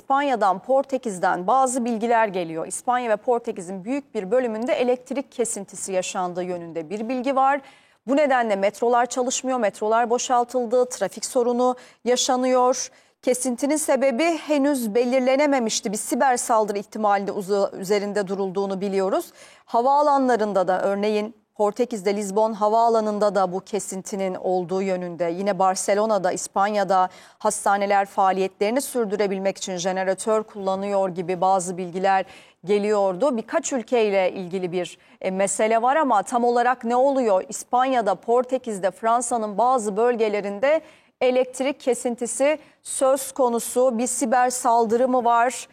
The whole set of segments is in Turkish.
İspanya'dan, Portekiz'den bazı bilgiler geliyor. İspanya ve Portekiz'in büyük bir bölümünde elektrik kesintisi yaşandığı yönünde bir bilgi var. Bu nedenle metrolar çalışmıyor, metrolar boşaltıldı, trafik sorunu yaşanıyor. Kesintinin sebebi henüz belirlenememişti. Bir siber saldırı ihtimalinde üzerinde durulduğunu biliyoruz. Havaalanlarında da örneğin Portekiz'de Lizbon havaalanında da bu kesintinin olduğu yönünde. Yine Barcelona'da, İspanya'da hastaneler faaliyetlerini sürdürebilmek için jeneratör kullanıyor gibi bazı bilgiler geliyordu. Birkaç ülkeyle ilgili bir mesele var ama tam olarak ne oluyor? İspanya'da, Portekiz'de, Fransa'nın bazı bölgelerinde elektrik kesintisi söz konusu. Bir siber saldırı mı var?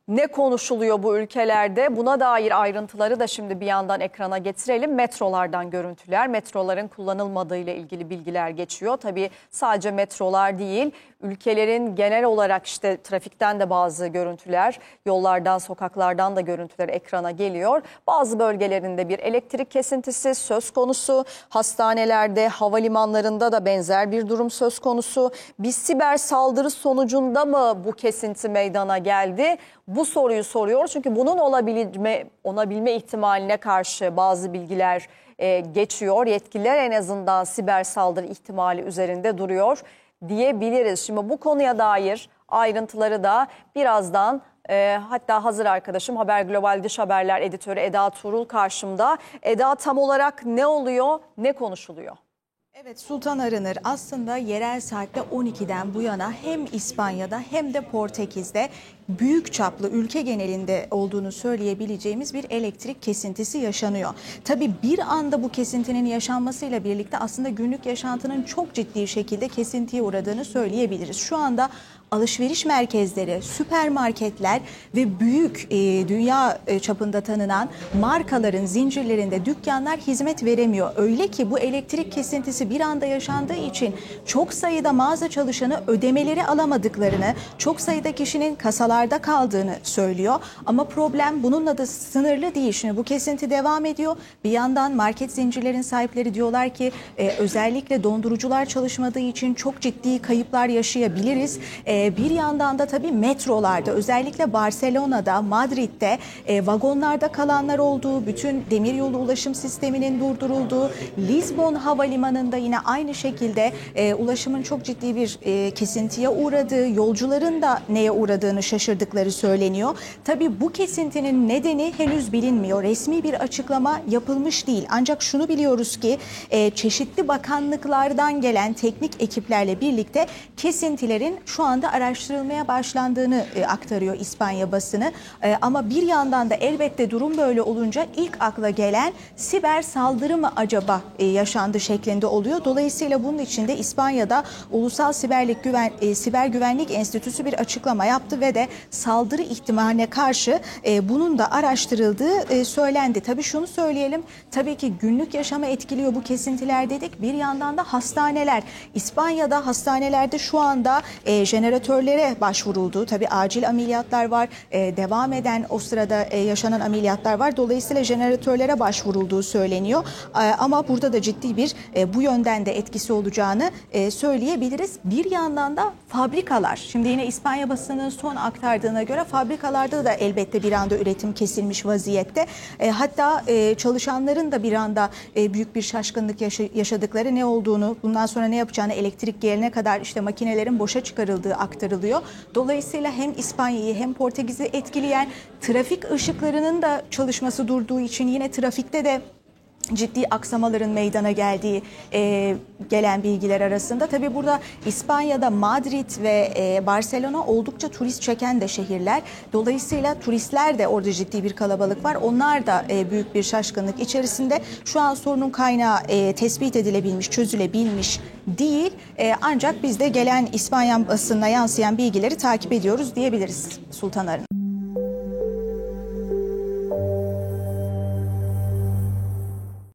Ne konuşuluyor bu ülkelerde? Buna dair ayrıntıları da şimdi bir yandan ekrana getirelim. Metrolardan görüntüler, metroların kullanılmadığı ile ilgili bilgiler geçiyor. Tabii sadece metrolar değil, ülkelerin genel olarak işte trafikten de bazı görüntüler, yollardan, sokaklardan da görüntüler ekrana geliyor. Bazı bölgelerinde bir elektrik kesintisi söz konusu. Hastanelerde, havalimanlarında da benzer bir durum söz konusu. Bir siber saldırı sonucunda mı bu kesinti meydana geldi? Bu soruyu soruyor çünkü bunun olabilme ihtimaline karşı bazı bilgiler geçiyor. Yetkililer en azından siber saldırı ihtimali üzerinde duruyor diyebiliriz. Şimdi bu konuya dair ayrıntıları da birazdan hatta hazır arkadaşım Haber Global Dış Haberler editörü Eda Tuğrul karşımda. Eda, tam olarak ne oluyor, ne konuşuluyor? Evet, Sultan Arınır, aslında yerel saatte 12'den bu yana hem İspanya'da hem de Portekiz'de büyük çaplı, ülke genelinde olduğunu söyleyebileceğimiz bir elektrik kesintisi yaşanıyor. Tabii bir anda bu kesintinin yaşanmasıyla birlikte aslında günlük yaşantının çok ciddi şekilde kesintiye uğradığını söyleyebiliriz. Şu anda alışveriş merkezleri, süpermarketler ve büyük dünya çapında tanınan markaların zincirlerinde dükkanlar hizmet veremiyor. Öyle ki bu elektrik kesintisi bir anda yaşandığı için çok sayıda mağaza çalışanı ödemeleri alamadıklarını, çok sayıda kişinin kasalarda kaldığını söylüyor. Ama problem bununla da sınırlı değil. Şimdi bu kesinti devam ediyor. Bir yandan market zincirlerin sahipleri diyorlar ki özellikle dondurucular çalışmadığı için çok ciddi kayıplar yaşayabiliriz. Bir yandan da tabii metrolarda, özellikle Barcelona'da, Madrid'de vagonlarda kalanlar olduğu, bütün demiryolu ulaşım sisteminin durdurulduğu, Lizbon havalimanında yine aynı şekilde ulaşımın çok ciddi bir kesintiye uğradığı, yolcuların da neye uğradığını şaşırdıkları söyleniyor. Tabii bu kesintinin nedeni henüz bilinmiyor. Resmi bir açıklama yapılmış değil. Ancak şunu biliyoruz ki çeşitli bakanlıklardan gelen teknik ekiplerle birlikte kesintilerin şu anda araştırılmaya başlandığını aktarıyor İspanya basını. Ama bir yandan da elbette durum böyle olunca ilk akla gelen siber saldırı mı acaba yaşandı şeklinde oluyor. Dolayısıyla bunun için de İspanya'da Ulusal Siber Güvenlik Enstitüsü bir açıklama yaptı ve de saldırı ihtimaline karşı bunun da araştırıldığı söylendi. Tabii şunu söyleyelim, tabii ki günlük yaşamı etkiliyor bu kesintiler dedik. Bir yandan da hastaneler. İspanya'da hastanelerde şu anda jeneratörlere başvuruldu. Tabii acil ameliyatlar var. Devam eden o sırada yaşanan ameliyatlar var. Dolayısıyla jeneratörlere başvurulduğu söyleniyor. Ama burada da ciddi bir bu yönden de etkisi olacağını söyleyebiliriz. Bir yandan da fabrikalar. Şimdi yine İspanya basının son aktardığına göre fabrikalarda da elbette bir anda üretim kesilmiş vaziyette. Hatta çalışanların da bir anda büyük bir şaşkınlık yaşadıkları, ne olduğunu, bundan sonra ne yapacağını, elektrik gelene kadar işte makinelerin boşa çıkarıldığı aktarılıyor. Dolayısıyla hem İspanya'yı hem Portekiz'i etkileyen trafik ışıklarının da çalışması durduğu için yine trafikte de ciddi aksamaların meydana geldiği gelen bilgiler arasında. Tabii burada İspanya'da Madrid ve Barcelona oldukça turist çeken de şehirler. Dolayısıyla turistler de orada ciddi bir kalabalık var. Onlar da büyük bir şaşkınlık içerisinde. Şu an sorunun kaynağı tespit edilebilmiş, çözülebilmiş değil. Ancak biz de gelen İspanya basınına yansıyan bilgileri takip ediyoruz diyebiliriz Sultan Arın.